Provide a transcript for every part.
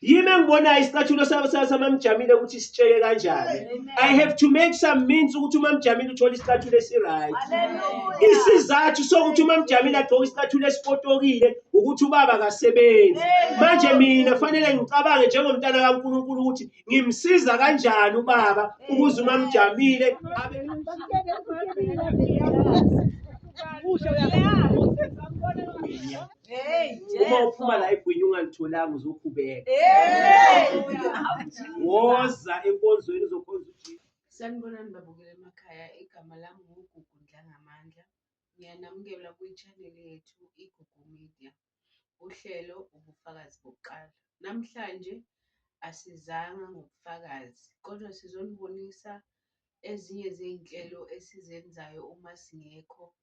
Yimi engibona isicathulo samamjamile ukuthi sitsheke kanjani. I have to make some means ukuthi uMamJamile uthole isicathulo esiright. Isizathu sokuthi uMamJamile agqoke isicathulo esipotokile ukuthi ubaba akasebenzi. Manje mina fanele ngicabange njengomntana kaNkulunkulu ukuthi ngimsiza kanjani ubaba ukuze uMamJamile abe uma uphuma la eGwinya ungalitholanga uzokhubeka. Woza enkonzweni uzokhonza uJesu. Sanibonani babukela emakhaya, igama lami nguGugu Ndlangamandla. Ngiyanamukela kwi-channel yethu iGugu Media. Uhlelo ubufakazi bokuqala. Namhlanje asizanga ngobufakazi kodwa sizonibonisa ezinye zey'nhlelo esizenzayo uma singekho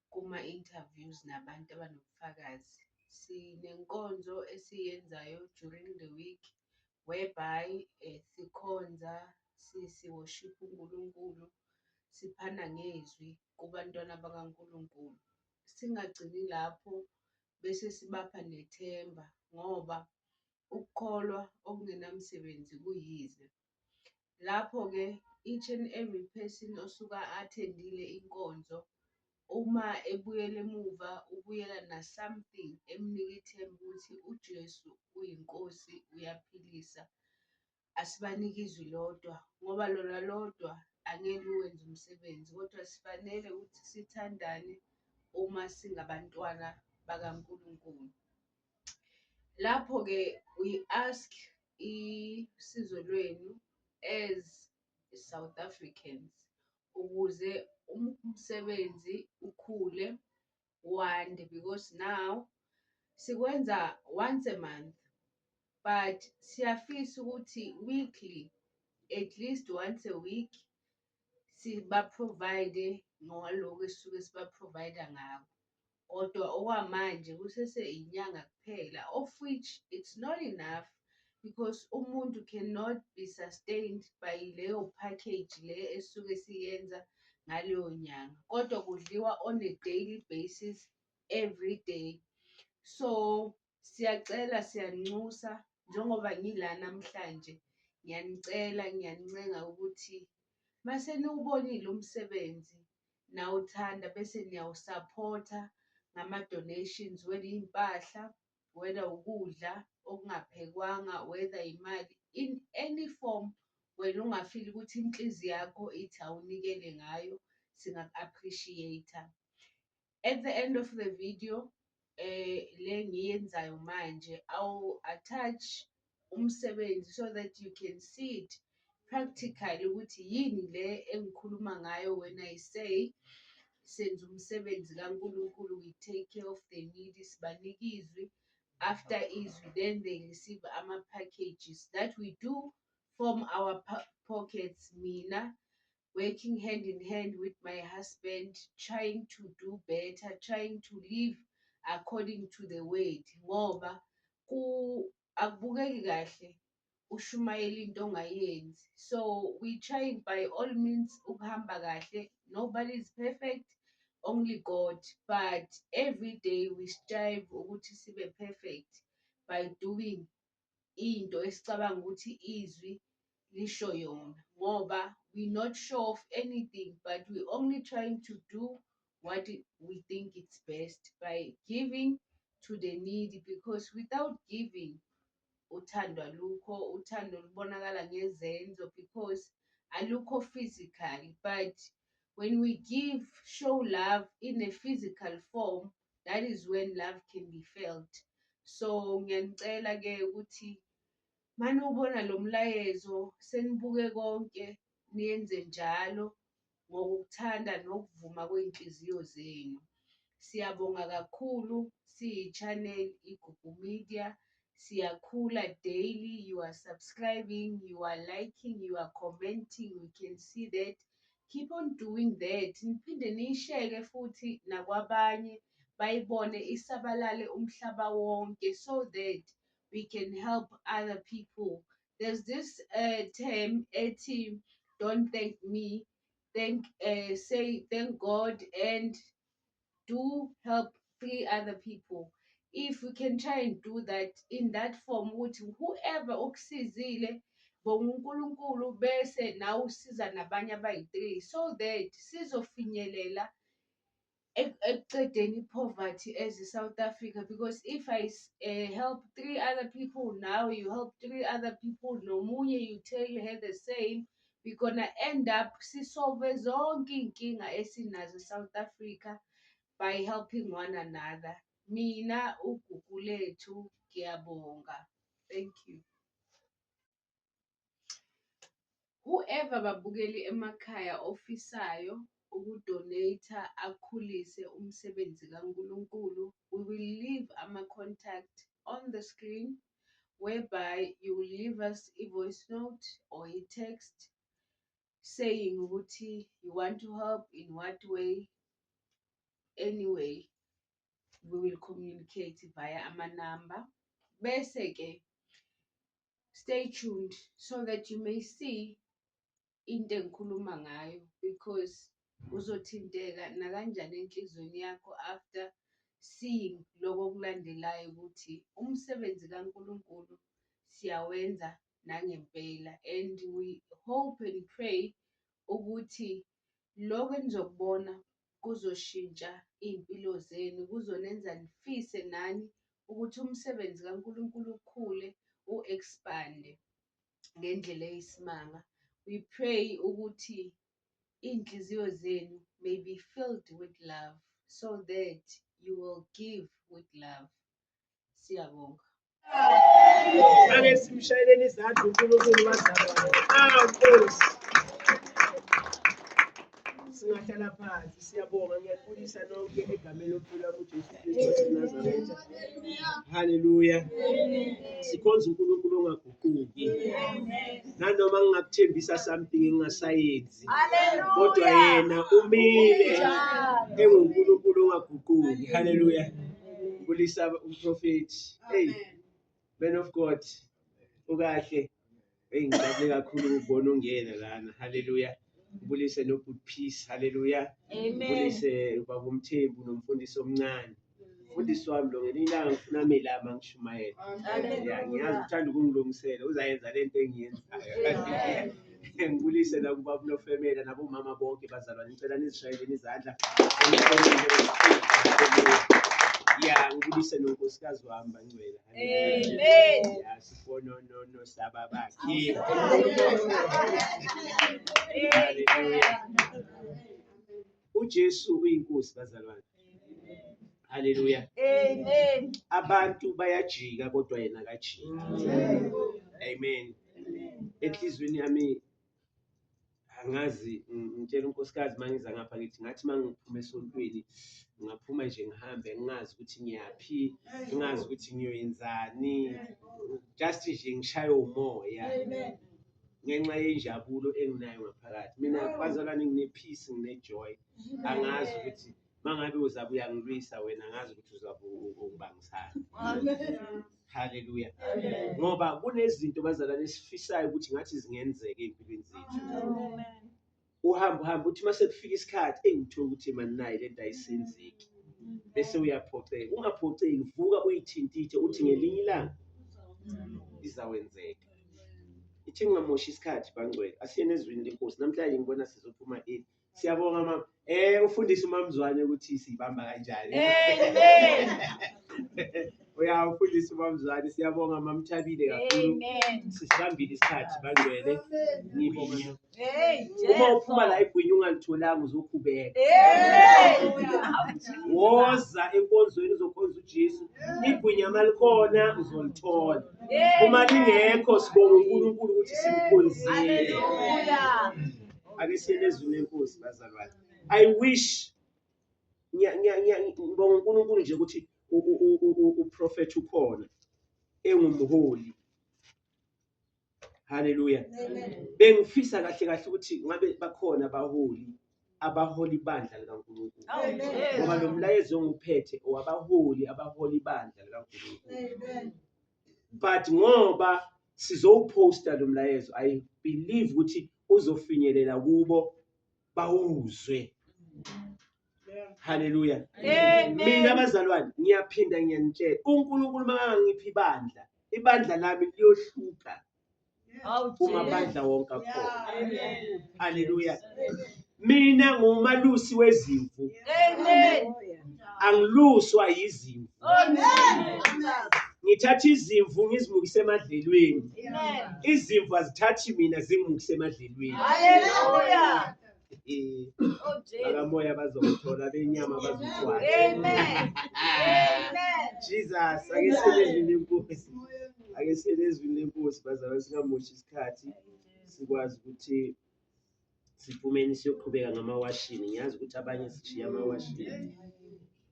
kuma-interviews nabantu abanobufakazi. Sinenkonzo esiyenzayo during the week whereby sikhonza, siworship uNkulunkulu, siphana ngezwi kubantwana bakaNkulunkulu. Singagcini lapho bese sibapha nethemba ngoba ukukholwa okungenamsebenzi kuyize. Lapho-ke each and every person osuka athendile inkonzo uma ebuyela emuva ubuyela na something emnika ithemba ukuthi uJesu uyinkosi uyaphilisa. Asibanike izwi lodwa ngoba lona lodwa angeke uwenze umsebenzi kodwa sifanele ukuthi sithandane uma singabantwana bakaNkulunkulu. Lapho-ke we ask isizo lwenu as South Africans ukuze umsebenzi ukhule wande, because now sikwenza once a month but siyafisa ukuthi weekly, at least once a week, siba-provide ngaloko esisuke siba-provide ngako. Kodwa okwamanje kusese inyanga kuphela, of which it's not enough because umuntu cannot be sustained by leyo package le esuke siyenza ngaleyo nyanga, kodwa kudliwa on a daily basis every day. So siyacela, siyanxusa njengoba ngila namhlanje, ngiyanicela, ngiyanincenga ukuthi mase niwubonile umsebenzi nawuthanda bese niyawusapota ngama-donations, whether iy'mpahla, whether ukudla okungaphekwanga, whether imali, in any form wena ungafili ukuthi inhliziyo yakho ithi awunikele ngayo, singaku-appreciate-a. At the end of the video le ngiyenzayo manje, I'll attach umsebenzi so that you can see it practically ukuthi yini le engikhuluma ngayo when I say senza umsebenzi kaNkulunkulu, we take care of the needy, sibanika izwi, after izwi then they receive ama-packages that we do from our pockets. Mina working hand in hand with my husband, trying to do better, trying to live according to the word ngoba akubukeki kahle ushumayela into ongayenzi. So we trying by all means ukuhamba kahle. Nobody is perfect, only God, but every day we strive ukuthi sibe perfect by doing into esicabanga ukuthi izwi lisho yona ngoba we not sure of anything, but we only trying to do what we think it's best by giving to the needy, because without giving uthando alukho, uthando lubonakala ngezenzo because alukho physical, but when we give, show love in a physical form, that is when love can be felt. So ngiyanicela ke ukuthi manje ubona lo mlayezo senibuke konke niyenze njalo ngokuthanda nokuvuma kwey'nhliziyo zenu. Siyabonga kakhulu, siyi-channel iGugu Media, siyakhula daily. You are subscribing, you are liking, you are commenting, we can see that. Keep on doing that. Niphinde niyishare futhi nakwabanye bayibone isabalale umhlaba wonke so that we can help other people. There's this term ethi, don't thank me, say thank God and do help 3 other people. if we can try and do that in that form, ukuthi whoever okusizile bonga uNkulunkulu bese nawe usiza nabanye abayi-3 so that sizofinyelela ekuqedeni poverty as South Africa, because if I help 3 other people, now you help 3 other people, nomunye you tell her the same, we're gonna end up sisolve zonke inkinga esinazo South Africa by helping one another. Mina uGugu lethu ngiyabonga. Thank you. Whoever babukeli emakhaya ofisayo ukudonate akhulise umsebenzi kaNkulunkulu, we will leave our contact on the screen whereby you will leave us a voice note or a text saying ukuthi you want to help in what way. Anyway, we will communicate via our number. Bese ke stay tuned so that you may see into engikhuluma ngayo, because uzothinteka nakanjani enhlizweni yakho after seeing lokho okulandelayo ukuthi umsebenzi kaNkulunkulu siyawenza nangempela. And we hope and pray ukuthi lokho enizokubona kuzoshintsha iy'mpilo zenu, kuzonenza nifise nani ukuthi umsebenzi kaNkulunkulu ukhule u-expande ngendlela eyisimanga. We pray ukuthi inhliziyo zenu may be filled with love so that you will give with love. Siyabonga. Ake simshayeleni izandla uNkulunkulu wazalwane. Nkosi. Singahlala phansi, siyabonga, ngiyabulisa nonke egameni loNkulunkulu uJesu Kristu waseNazaretha. Hallelujah. Sikhonza uNkulunkulu ongaguquki. Nanoma ngingakuthembisa something engingasayenzi, kodwa yena umile enguNkulunkulu ongaguquki. Hallelujah. Ngibulisa umprofeti. Hey, man of God, ukahle. Hey, ngijabule kakhulu ukubona ungena lana. Hallelujah. Ngibulise no good peace. Hallelujah. Ngibulise ubaba uMthembu nomfundisi omncane. Umfundisi wami lo ngelinye ilanga ngifuna amelama ngishumayela. Yeah, ngiyazi uthanda ukungilungisela, uzayenza lento engiyenzayo. Ngibulise la kubaba uNofemela nabomama bonke bazalwane, ngicela nizishayeleni izandla. Yeah, ngibulise nonkosikazi wami bangcwele. Amen. Yeah, sifona no saba bakhe. Hallelujah. uJesu uyinkosi bazalwane. Hallelujah. Amen. Abantu bayajika kodwa yena akajiki. Amen. Enhlizweni yami angazi ngitshela unkosikazi mangiza ngapha ngithi ngathi mangiphuma esontweni ngaphuma nje ngihambe ngingazi ukuthi ngiyaphi, ngingazi ukuthi ngiyoyenzani, just nje ngishaye umoya ngenxa yenjabulo enginayo ngaphakathi. Mina bazalwane ngine peace, ngine joy. Angazi ukuthi mangabe uzabe uyangilwisa wena, angazi ukuthi uzabe ungibangisana. Hallelujah. Ngoba kunezinto bazalwane esifisayo ukuthi ngathi zingenzeka empilweni zethu. Uhamba uthi mase kufika isikhathi ngithola ukuthi manje nayi lento ayisenzeki. Bese uyaphoxeka. Ungaphoxeki, vuka uyithintithe uthi ngelinye ilanga izawenzeka. Ithi ngingamoshi isikhathi bangcwele. Asiye nezwini lenkosi. Namhlanje ngibona sizophuma 8. Siyabonga mama. Ufundisa uMamzwane ukuthi sibamba kanjani. Amen. Uyafundisa uMamzwane, siyabonga mamthabile kakhulu. Amen. Sisibambile isikhathi bangcwele. Ngibonga. Uma uphuma la igwinya ungalitholanga uzokhubeka. Woza enkonzweni uzokhonza uJesu. Igwinya malikhona uzolithola. Uma lingekho sibonga uNkulunkulu ukuthi simkhonzile. Ake siyelezwe lenkosi bazalwane. I wish ngibonga uNkulunkulu nje ukuthi uprofeti ukhona engumholi. Hallelujah. Bengifisa kahle ukuthi ngabe bakhona abaholi bandla likaNkulunkulu. Ngoba lo mlayezo onguphethe owabaholi ibandla likaNkulunkulu. But ngoba sizowuposta lo mlayezo, I believe ukuthi uzofinyelela kubo bawuzwe. Hallelujah. Amen. Mina bazalwane ngiyaphinda ngiyanitshela uNkulunkulu makangiphi ibandla lami liyohluka kumabandla wonke akhona. Amen. Hallelujah. Mina ngumalusi wezimvu, Amen. angiluswa yizimvu. Amen. Ngithatha izimvu ngizimukise emadlelweni. Amen. Izimvu azithathi mina zingimukise emadlelweni. Hallelujah. Oh, Jesus. Bakamoya bazokuthola benyama bazokwazi. Amen. Amen. Jesus, ake selezwini lenkosi. Ake selezwini lenkosi bazalwane singamoshi isikhathi. Sikwazi ukuthi siphumeni siyoqhubeka ngamawashini. Ngiyazi ukuthi abanye sishiya amawashini.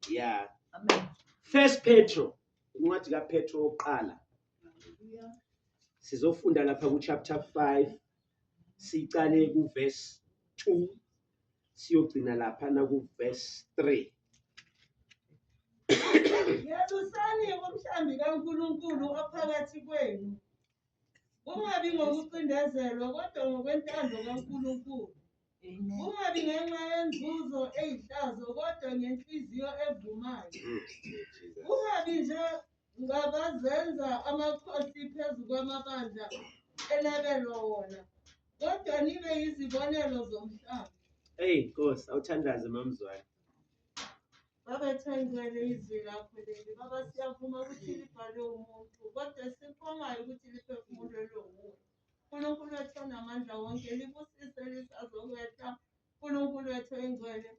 Yeah. Amen. First Petro, incwadi kaPetro oqala. Sizofunda lapha ku chapter 5. Sicale ku verse 2. Siyogcina lapha na ku verse 3. Yalusani umhlambi kaNkulunkulu ophakathi kwenu. Kungabi ngokucindezelwa kodwa ngokwentando kaNkulunkulu. Kungabi ngenxa yenzuzo eyihlazo kodwa ngenhliziyo evumayo. Kungabi nje ngabazenza amakhosi phezu kwamabandla enabelwa wona. Kodwa nibe yizibonelo zomhlambi. Hey Nkosi, awuthandaze mamzwane. Baba thangele izwi lakho leli. Baba siyavuma ukuthi libhale umuntu. Kodwa sifongayo ukuthi liphefumulelwe nguwe. uNkulunkulu wethu onamandla wonke libusise lisazokwetha. uNkulunkulu wethu engcwele.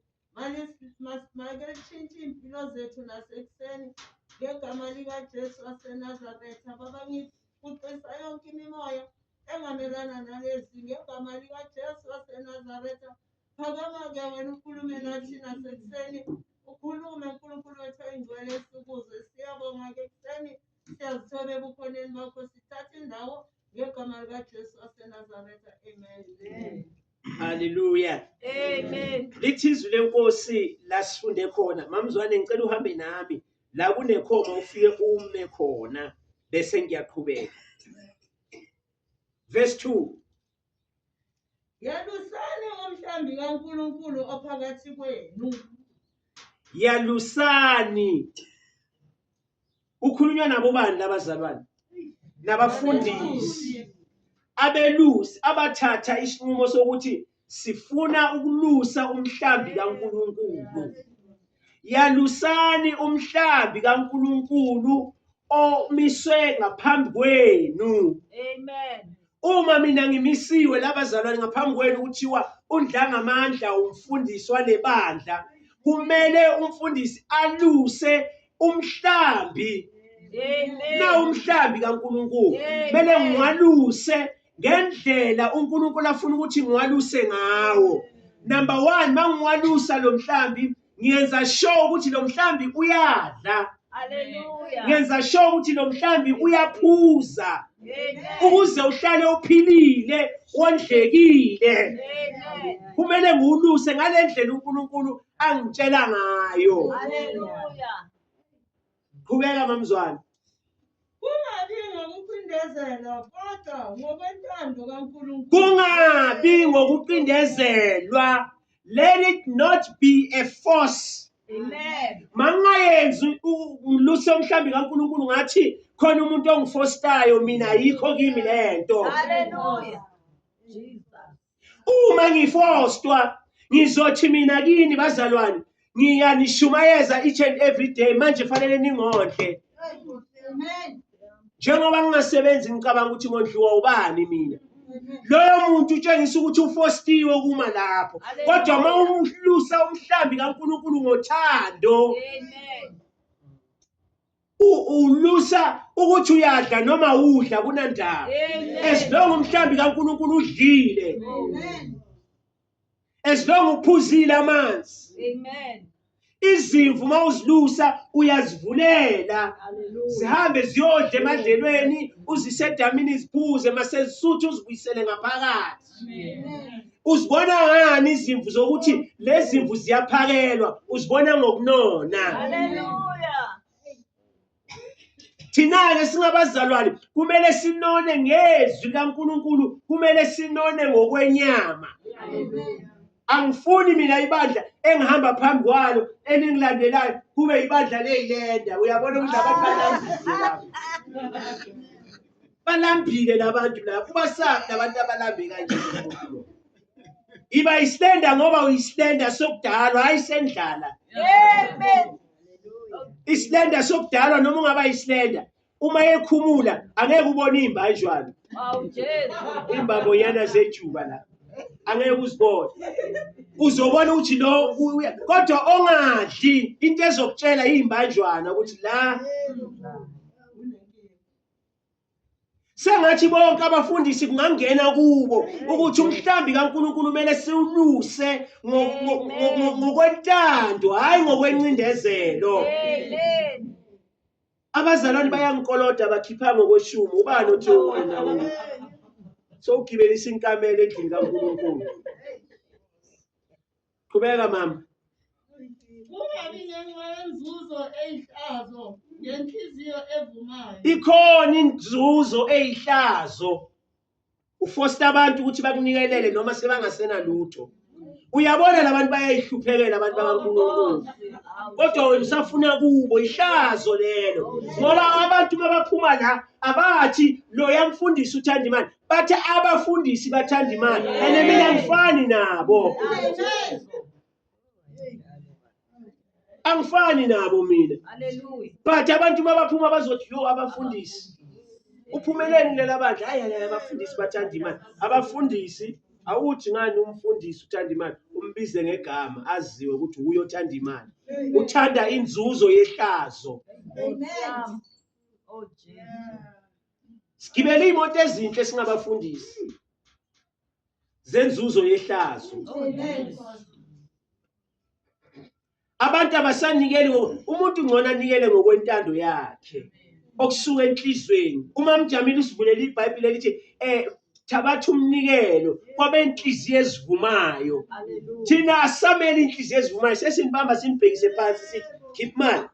Make lishintshe impilo zethu nasekuseni. Ngegama likaJesu waseNazaretha. Baba ngikuqisa yonke imimoya engamelana nalezi. Ngegama likaJesu waseNazaretha. Phakama-ke wena ukhulume nathi nasekuseni. Ukhulume uNkulunkulu wethu engcwele sikuze. Siyabonga-ke ekuseni siyazithola ebukhoneni bakho. Sithatha indawo ngegama likaJesu waseNazaretha. Amen. Hallelujah. Amen. Lithi izwi lenkosi lasifunde khona. Mamzwane ngicela uhambe nami. La kunekhoma ufike ume khona bese ngiyaqhubeka. Verse 2. Yalusani umhlambi kaNkulunkulu ophakathi kwenu. Yalusani. Ukhulunywa nabo bani labazalwane? Nabafundisi. Abelusi abathatha isinqumo sokuthi sifuna ukulusa umhlambi kaNkulunkulu. Yalusani umhlambi kaNkulunkulu omiswe ngaphambi kwenu. Amen. Uma mina ngimisiwe labazalwane ngaphambi kwenu kuthiwa uNdlangamandla umfundisi walebandla, kumele umfundisi aluse umhlambi. Amen. Na umhlambi kaNkulunkulu kumele ngwaluse ngendlela uNkulunkulu afuna ukuthi ngwaluse ngawo. Number 1, mangwalusa lo mhlambi ngiyenza sure ukuthi lo mhlambi uyadla. Hallelujah. Ngiyenza sure ukuthi lo mhlambi uyaphuza Amen. ukuze uhlale uphilile, wondlekile. Amen. Kumele ngiwuluse ngalendlela uNkulunkulu angitshela ngayo. Hallelujah. Qhubeka mamzwane. Kungabi ngokucindezelwa kodwa ngokwentando kaNkulunkulu. Kungabi ngokuqindezelwa. Let it not be a force. Amen. Mangayenzi ngiluse umhlambi kaNkulunkulu ngathi khona umuntu ongifostayo mina yikho kimi lento. Hallelujah. Jesus. Uma ngifostwa ngizothi mina kini bazalwane ngiyanishumayeza each and every day manje fanele ningondle. Amen. Njengoba ngingasebenzi ngicabanga ukuthi ngondliwa ubani mina. Loyo muntu utshengisa ukuthi ufostiwe kuma lapho. Kodwa uma umhlusa umhlambi kaNkulunkulu ngothando, Amen. ulusa ukuthi uyadla noma udla kunandaba. Amen. As long umhlambi kaNkulunkulu udlile, Amen. as long uphuzile amanzi, Amen. izimvu mawuzilusa uyazivulela. Hallelujah. Zihambe ziyodla emadlelweni, uzisedamini ziphuze, masezisuthu uzibuyisele ngaphakathi. Amen. Uzibona ngani izimvu zokuthi lezi zimvu ziyaphakelwa? Uzibona ngokunona. Hallelujah. Thina-ke singabazalwane kumele sinone ngezwi kaNkulunkulu, kumele sinone ngokwenyama. Hallelujah. Angifuni mina ibandla engihamba phambi kwalo elingilandelayo kube ibandla leyilenda. Uyabona ukuthi abantu balambile lapha. Balambile labantu lapha. Kubasafi labantu abalambe kanje umuntu lo. Iba islenda ngoba uyislenda sokudalwa hayi sendlala. Amen. Islenda sokudalwa noma ungaba islenda. Uma ekhumula angeke ubone imbanjwana. Wow, Jesus. Imbabo yana zejuba la. Angeke uzibone. Uzobona ukuthi lo kodwa ongadli into ezokutshela imbanjwana ukuthi la sengathi bonke abafundisi kungangena kubo ukuthi umhlambi kaNkulunkulu kumele siwuluse ngokwentando hayi ngokwencindezelo. Amen. Abazalwane bayangikolota bakhipha ngokweshumi. Ubani uthi wena so ugibelisa inkamela endlini kaNkulunkulu. Qhubeka mama. Kungabi ngenxa yenzuzo eyihlazo ngenhliziyo evumayo. Ikhona inzuzo eyihlazo. Ufosta abantu ukuthi bakunikelele noma sebangasena lutho. Uyabona labantu bayayihluphekela abantu bakaNkulunkulu. Kodwa wena usafuna kubo ihlazo lelo. Ngoba abantu babaphuma la abathi lo yamfundisi uthanda imali. Bathi abafundisi bathanda imali. Ene mina ngifani nabo. Angifani nabo mina. Hallelujah. But abantu babaphuma bazothi yo abafundisi. Uphumeleni lela bandla hayi abafundisi bathanda imali. Abafundisi awuthi ngani umfundisi uthanda imali umbize ngegama aziwe ukuthi uyo othanda imali. Uthanda inzuzo yehlazo. Amen. Oh, Jesus. Sigibele imoto ezinhle singabafundisi. Zenzuzo yehlazo. Amen. Abantu abasanikeli umuntu ngcono anikele ngokwentando yakhe. Okusuka enhlizweni. Uma Mjamila usivulela iBhayibheli elithi thabatha umnikelo kwabenhliziyo ezivumayo. Hallelujah. Thina asamele inhliziyo ezivumayo sesinibamba simbhekise phansi sithi keep man.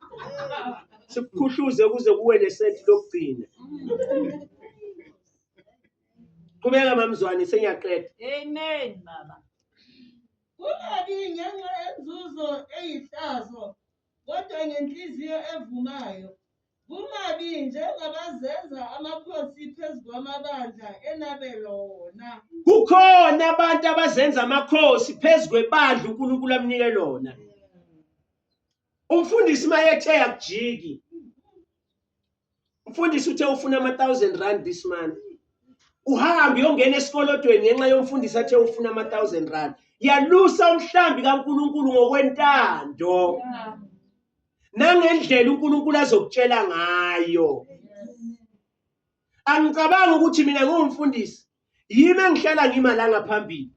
Sikukhuhluze kuze kuwe nesenti lokugcina. Qhubeka mamzwane sengiyaqeda. Amen, Baba. Kungabi ngenxa yenzuzo eyihlazo kodwa ngenhliziyo evumayo. Kungabi njengabazenza amakhosi phezu kwamabandla enabelo wona. Kukhona abantu abazenza amakhosi phezukwebandla uNkulunkulu amnike lona. Umfundisi mayethe yakujiki. Umfundisi uthe ufuna ama-1,000 this month. Uhambe uyongena esikolodweni ngenxa yomfundisi athe ufuna ama-1,000. Yalusa umhlambi kaNkulunkulu ngokwentando. Nangendlela uNkulunkulu azokutshela ngayo. Angicabanga ukuthi mina ngumfundisi yimi engihlala ngima la ngaphambili.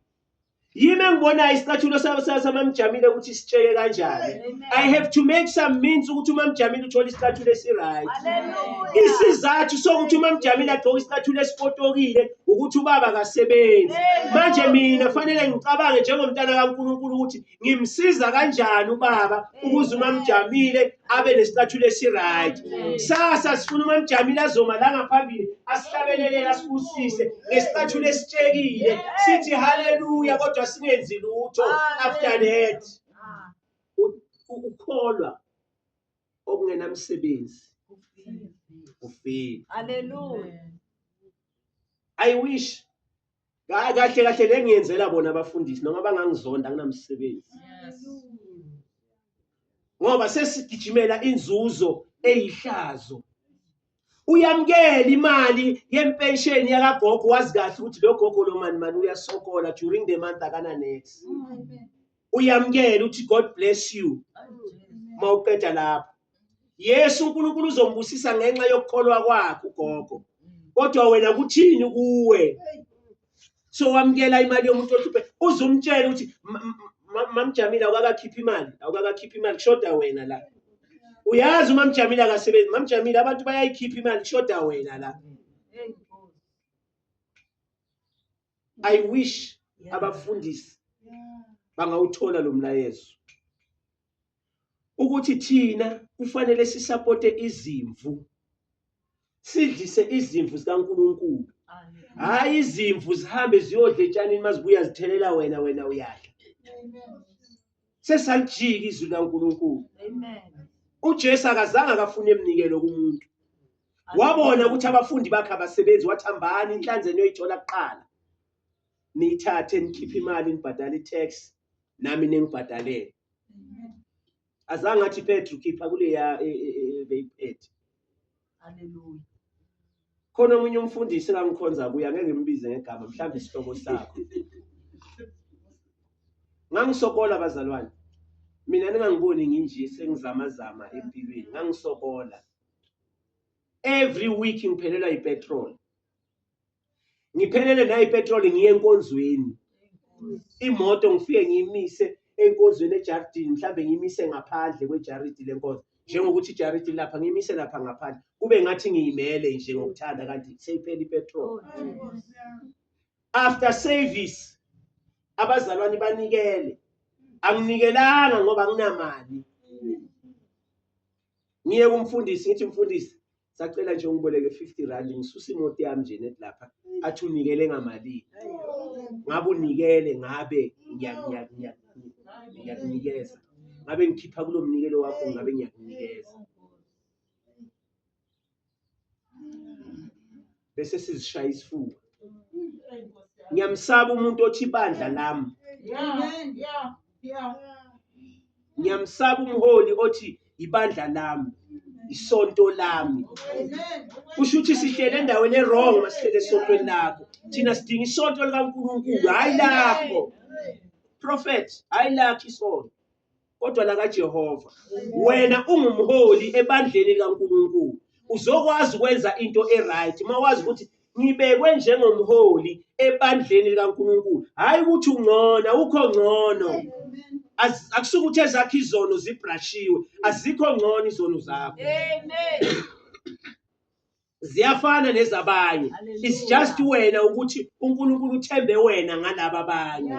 Yimi engibona isicathulo samamjamile ukuthi sitsheke kanjani. I have to make some means ukuthi uMamjamile uthole isicathulo esiright. Hallelujah. Isizathu sokuthi uMamjamile agqoke isicathulo esipotokile ukuthi ubaba kasebenzi. Manje mina fanele ngicabange njengomntana kaNkulunkulu ukuthi ngimsiza kanjani ubaba ukuze uMamjamile abe nesicathulo esiright. Sasa sifuna uMamjamile azoma la ngaphambili asihlabelele asibusise ngesicathulo esitshekile sithi hallelujah kodwa singenzi lutho after that. Ukholwa okungenamsebenzi ufile. Hallelujah. I wish kahle kahle lengiyenzela bona abafundisi noma bangangizonda nginamsebenzi. Ngoba sesigijimela inzuzo eyihlazo. Uyamkela imali yempension yakagogo wazi kahle ukuthi lo gogo lo mani uyasokola during the month akana next. Uyamkela uthi God bless you. Mawuqeda lapho. Yesu uNkulunkulu uzombusisa ngenxa yokukholwa kwakhe ugogo. Kodwa wena kuthini kuwe? So wamkela imali yomuntu ohluphe uzumtshela ukuthi Mamjamile awukakakhipha imali kushoda wena la. Uyazi uMamjamile akasebenzi. Mamjamile abantu bayayikhipha imali kushoda wena la. I wish abafundisi bangawuthola lo mlayezo ukuthi thina kufanele sisupporte izimvu. Sidlise izimvu zikaNkulunkulu. Hayi izimvu zihambe ziyodla etshanini mazibuya zithelela wena uyadla. Sesalijika izwi laNkulunkulu. Amen. uJesu akazange akafune emnikelo kumuntu. Wabona ukuthi abafundi bakhe abasebenzi, wathambani inhlanzeni yoyithola kuqala. Niyithathe nikhiphe imali nibhadale i-tax nami ningibhadalele. Azange athi Petru khipha kuleya beyiphethe. Hallelujah. Khona omunye umfundisi engangikhonza kuye, angeke ngimbize ngegama, mhlawumbe isihlobo sakho. Ngangisokola bazalwane. Mina ningangiboni nginje sengizamazama empilweni, ngangisokola. Every week ngiphelelwa ipetrol. Ngiphelele nayo ipetrol ngiye enkonzweni. Imoto ngifike ngiyimise enkonzweni eJardini, mhlambe ngiyimise ngaphandle kweJaridi lenkonzo. Njengokuthi iJaridi lapha ngiyimise lapha ngaphandle. Kube ngathi ngiyimele nje ngokuthanda kanti seyiphela ipetrol. After service abazalwane banikele. Anginikelanga ngoba nginamali. Ngiye kumfundisi ngithi mfundisi, sacela nje ungiboleke 50 rand ngisusa imoto yami nje net lapha. Athi unikele ngamali. Ngabe unikele, ngabe ngiyakunikeza. Ngabe ngikhipha kulo mnikelo wakho, ngabe ngiyakunikeza. Bese sizishaya isifuba. Ngiyamsaba umuntu othi ibandla lami. Ngiyamsaba umholi othi ibandla lami, isonto lami. Kusho ukuthi sihlele endaweni errong masihlele esontweni lakho. Thina sidinga isonto likaNkulunkulu, hayi lakho. Prophet, hayi lakho isonto, kodwa la kaJehova. Wena ungumholi ebandleni likaNkulunkulu. Uzokwazi ukwenza into eright. Mawazi ukuthi ngibekwe njengomholi ebandleni likaNkulunkulu. Hayi ukuthi ungcona, ukho ngcono. Akusuka ukuthi ezakho izono zibrashiwe, azikho ngcono izono zakho. Amen. Ziyafana nezabanye. It's just wena ukuthi uNkulunkulu uthembe wena ngalaba abanye.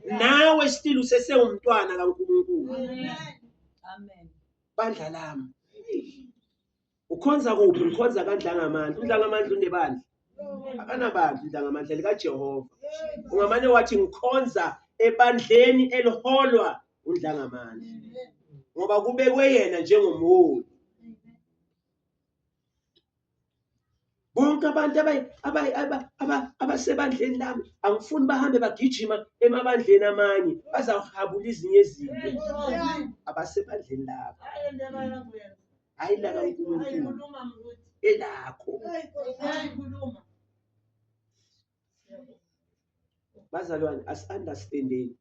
Nawe still usesewumntwana kaNkulunkulu. Amen. Bandla lami. Ukhonza kuphi? Ngikhonza kaNdlangamandla. uNdlangamandla unebandla? Akanabandla uNdlangamandla likaJehova. Ungamane wathi ngikhonza ebandleni eliholwa uNdlangamandla. Ngoba kubekwe yena njengomholi. Bonke abantu abasebandleni lami angifuni bahambe bagijima emabandleni amanye bazawuhabula izinye izinto. Abasebandleni labo. Hayi la kaNkulunkulu elakho. Bazalwane, as-understandeni.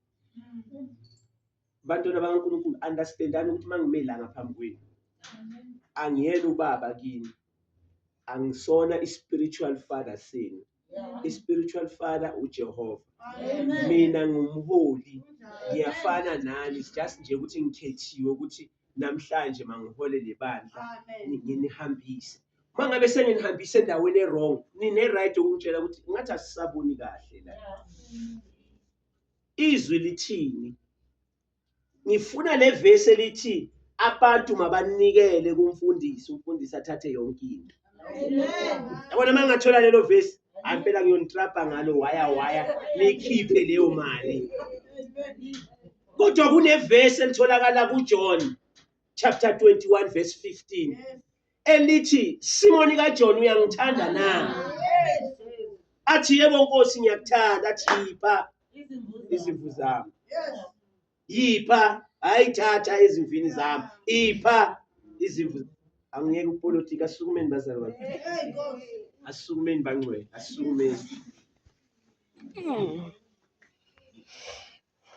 Bantwana bakaNkulunkulu, understandani ukuthi mangime la ngaphambi kwenu. Angiyena ubaba kini. Angisona i-spiritual father senu. I-spiritual father uJehova. Mina ngumholi, ngiyafana nani. It's just nje ukuthi ngikhethiwe ukuthi namhlanje mangihole lebandla nginihambise. Mangabe senginihambise endaweni errong, nine right ukungitshela ukuthi ngathi asisaboni kahle la. Izwi lithini? Ngifuna le verse elithi abantu mabanikele kumfundisi, umfundisi athathe yonke into. Yabona mangathola lelo verse, impela ngiyonitrapa ngalo waya nikhiphe leyo mali. Kodwa kune verse elitholakala kuJohn chapter 21 verse 15. Elithi Simoni kaJohn uyangithanda na? Athi yebo Nkosi ngiyakuthanda. Athi yipha izimvu zami. Yipha, ayithatha izimvini zami. Ipha izimvu. Angiyeke upolitika, asukumeni bazalwane. Asukumeni bangcwele, asukumeni.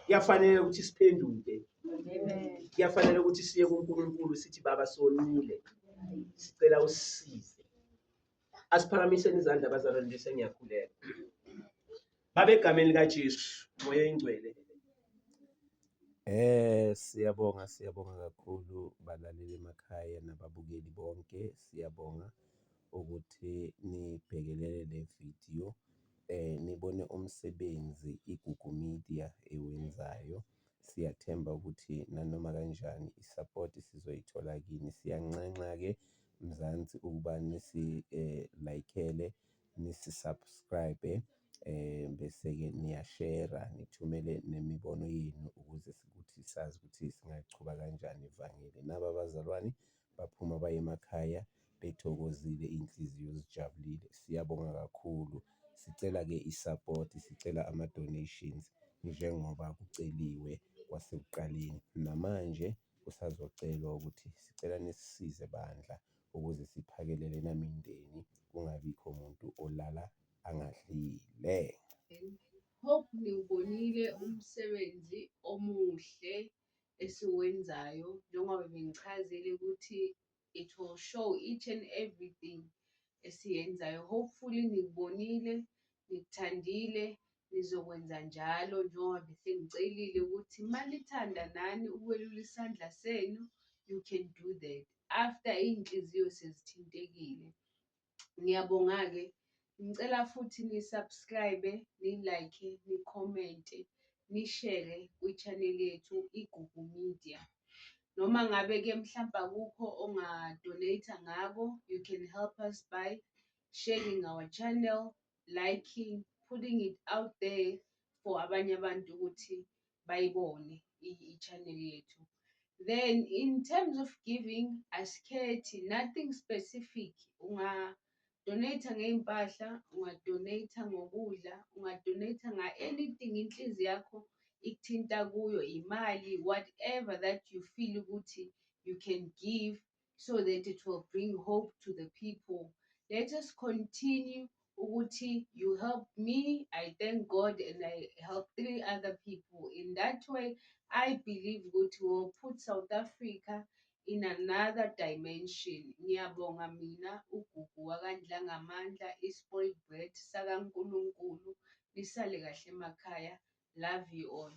Kuyafanele ukuthi siphenduke. Kuyafanele ukuthi siye kuNkulunkulu sithi Baba sonile. Sicela usisize. Asiphakamiseni izandla bazalwane nje sengiyakhuleka. Babe egameni likaJesu, moya ingcwele. Siyabonga kakhulu balaleli emakhaya nababukeli bonke. Siyabonga ukuthi nibhekelele le video, nibone umsebenzi iGugu Media ewenzayo. Siyathemba ukuthi nanoma kanjani isupport sizoyithola kini. Siyanxenxa ke Mzansi ukuba nisi likeele, nisi subscribe bese-ke niyashera nithumele nemibono yenu ukuze ukuthi sazi ukuthi singaqhuba kanjani ivangeli. Naba abazalwane baphuma baye emakhaya bethokozile, iy'nhliziyo zijabulile. Siyabonga kakhulu. Sicela-ke isapoti, sicela ama-donations njengoba kuceliwe kwasekuqaleni. Namanje kusazocelwa ukuthi sicela nisisize bandla ukuze siphakelele namindeni, kungabikho umuntu olala angadlile. Hope niwubonile umsebenzi omuhle esiwenzayo, njengoba bengichazele ukuthi it will show each and everything esiyenzayo. Hopefully nikubonile, nikuthandile, nizokwenza njalo njengoba besengicelile ukuthi manithanda nani ukwelula isandla senu, you can do that after iy'nhliziyo sezithintekile. Ngiyabonga-ke, ngicela futhi ni-subscribe, ni-like, ni-comment, ni-share kwi-channel yethu iGugu Media. Noma ngabe-ke mhlawumbe akukho onga-donate ngako, you can help us by sharing our channel, liking, putting it out there for abanye abantu ukuthi bayibone i-channel yethu. Then in terms of giving, asikhethi, nothing specific. Unga-donate ngey'mpahla, unga-donate ngokudla, unga-donate anything inhliziyo yakho ikuthinta kuyo, imali, whatever that you feel ukuthi you can give so that it will bring hope to the people. Let us continue ukuthi you help me, I thank God, and I help 3 other people. In that way, I believe ukuthi we'll put South Africa in another dimension. Ngiyabonga mina uGugu wakandla ngamandla, i-spoiled bread sakaNkulunkulu. Nisale kahle emakhaya. Love you all.